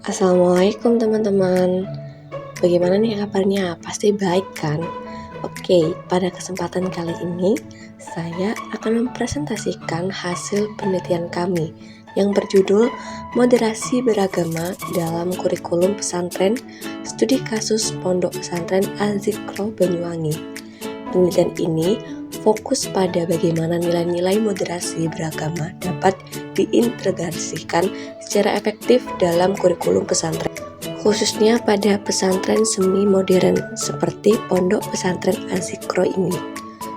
Assalamualaikum teman-teman. Bagaimana nih kabarnya? Pasti baik kan? Oke, pada kesempatan kali ini saya akan mempresentasikan hasil penelitian kami yang berjudul Moderasi Beragama dalam Kurikulum Pesantren Studi Kasus Pondok Pesantren Al-Zikro Banyuwangi. Penelitian ini fokus pada bagaimana nilai-nilai moderasi beragama dapat diintegrasikan secara efektif dalam kurikulum pesantren, khususnya pada pesantren semi modern seperti Pondok Pesantren Al-Zikro ini.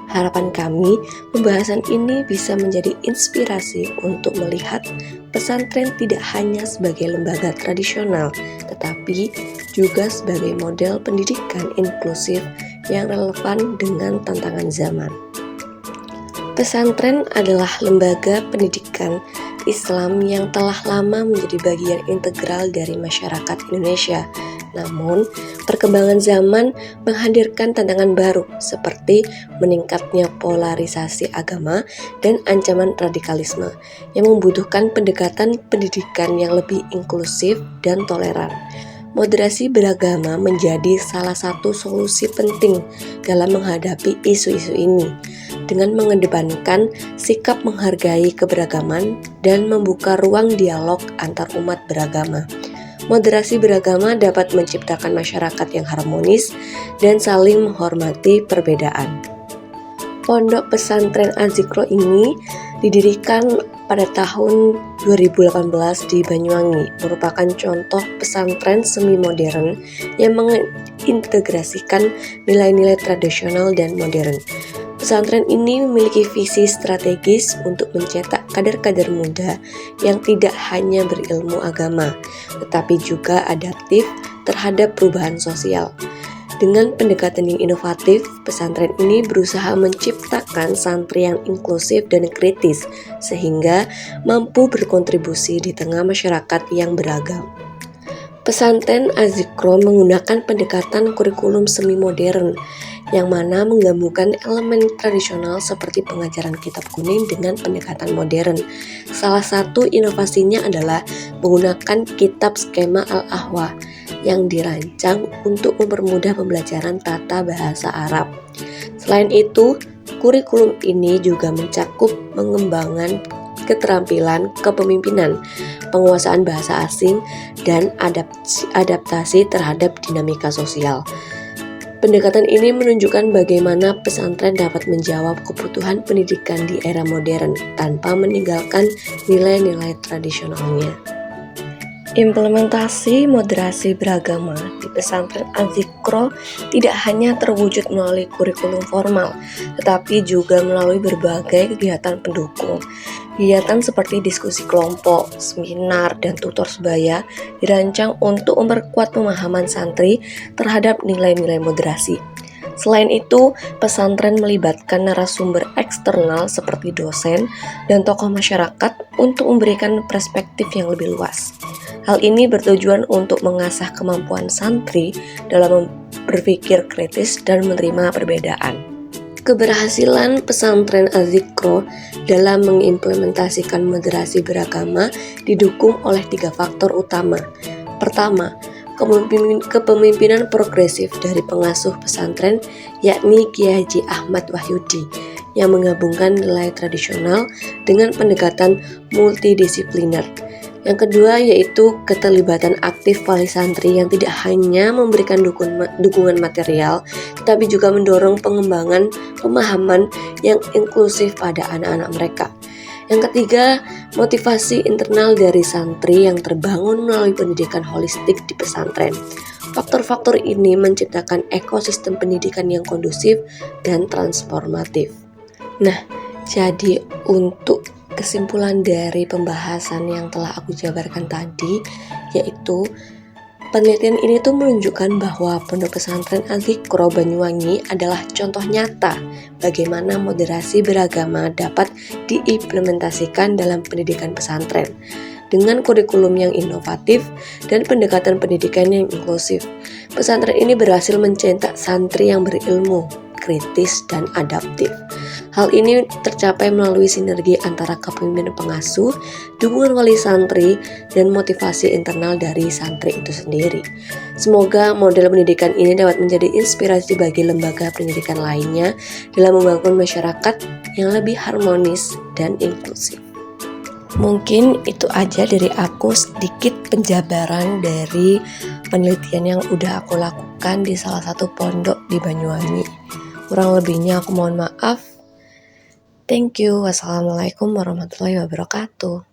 Harapan kami, pembahasan ini bisa menjadi inspirasi untuk melihat pesantren tidak hanya sebagai lembaga tradisional, tetapi juga sebagai model pendidikan inklusif yang relevan dengan tantangan zaman. Pesantren adalah lembaga pendidikan Islam yang telah lama menjadi bagian integral dari masyarakat Indonesia. Namun, perkembangan zaman menghadirkan tantangan baru seperti meningkatnya polarisasi agama dan ancaman radikalisme yang membutuhkan pendekatan pendidikan yang lebih inklusif dan toleran. Moderasi beragama menjadi salah satu solusi penting dalam menghadapi isu-isu ini, dengan mengedepankan sikap menghargai keberagaman dan membuka ruang dialog antar umat beragama. Moderasi beragama dapat menciptakan masyarakat yang harmonis dan saling menghormati perbedaan. Pondok Pesantren Al-Zikro ini didirikan pada tahun 2018 di Banyuwangi, merupakan contoh pesantren semi modern yang mengintegrasikan nilai-nilai tradisional dan modern. Pesantren ini memiliki visi strategis untuk mencetak kader-kader muda yang tidak hanya berilmu agama, tetapi juga adaptif terhadap perubahan sosial. Dengan pendekatan yang inovatif, pesantren ini berusaha menciptakan santri yang inklusif dan kritis, sehingga mampu berkontribusi di tengah masyarakat yang beragam. Pesantren Al-Zikro menggunakan pendekatan kurikulum semi modern, yang mana menggabungkan elemen tradisional seperti pengajaran kitab kuning dengan pendekatan modern. Salah satu inovasinya adalah menggunakan kitab skema Al-Ahwa yang dirancang untuk mempermudah pembelajaran tata bahasa Arab. Selain itu, kurikulum ini juga mencakup pengembangan keterampilan kepemimpinan, penguasaan bahasa asing, dan adaptasi terhadap dinamika sosial. Pendekatan ini menunjukkan bagaimana pesantren dapat menjawab kebutuhan pendidikan di era modern tanpa meninggalkan nilai-nilai tradisionalnya. Implementasi moderasi beragama di pesantren Al-Zikro tidak hanya terwujud melalui kurikulum formal, tetapi juga melalui berbagai kegiatan pendukung. Kegiatan seperti diskusi kelompok, seminar, dan tutor sebaya dirancang untuk memperkuat pemahaman santri terhadap nilai-nilai moderasi. Selain itu, pesantren melibatkan narasumber eksternal seperti dosen dan tokoh masyarakat untuk memberikan perspektif yang lebih luas. Hal ini bertujuan untuk mengasah kemampuan santri dalam berpikir kritis dan menerima perbedaan. Keberhasilan pesantren Al-Zikro dalam mengimplementasikan moderasi beragama didukung oleh 3 faktor utama. Pertama, kepemimpinan progresif dari pengasuh pesantren, yakni Kiai Haji Ahmad Wahyudi, yang menggabungkan nilai tradisional dengan pendekatan multidisipliner. Yang kedua yaitu keterlibatan aktif wali santri yang tidak hanya memberikan dukungan material, tetapi juga mendorong pengembangan pemahaman yang inklusif pada anak-anak mereka. Yang ketiga, motivasi internal dari santri yang terbangun melalui pendidikan holistik di pesantren. Faktor-faktor ini menciptakan ekosistem pendidikan yang kondusif dan transformatif. Nah, jadi untuk kesimpulan dari pembahasan yang telah aku jabarkan tadi, yaitu penelitian ini tuh menunjukkan bahwa Pondok Pesantren Al-Zikro Banyuwangi adalah contoh nyata bagaimana moderasi beragama dapat diimplementasikan dalam pendidikan pesantren. Dengan kurikulum yang inovatif dan pendekatan pendidikan yang inklusif, pesantren ini berhasil mencetak santri yang berilmu, kritis, dan adaptif. Hal ini tercapai melalui sinergi antara kepemimpinan pengasuh, dukungan wali santri, dan motivasi internal dari santri itu sendiri. Semoga model pendidikan ini dapat menjadi inspirasi bagi lembaga pendidikan lainnya dalam membangun masyarakat yang lebih harmonis dan inklusif. Mungkin itu aja dari aku, sedikit penjabaran dari penelitian yang udah aku lakukan di salah satu pondok di Banyuwangi. Kurang lebihnya aku mohon maaf. Thank you. Wassalamualaikum warahmatullahi wabarakatuh.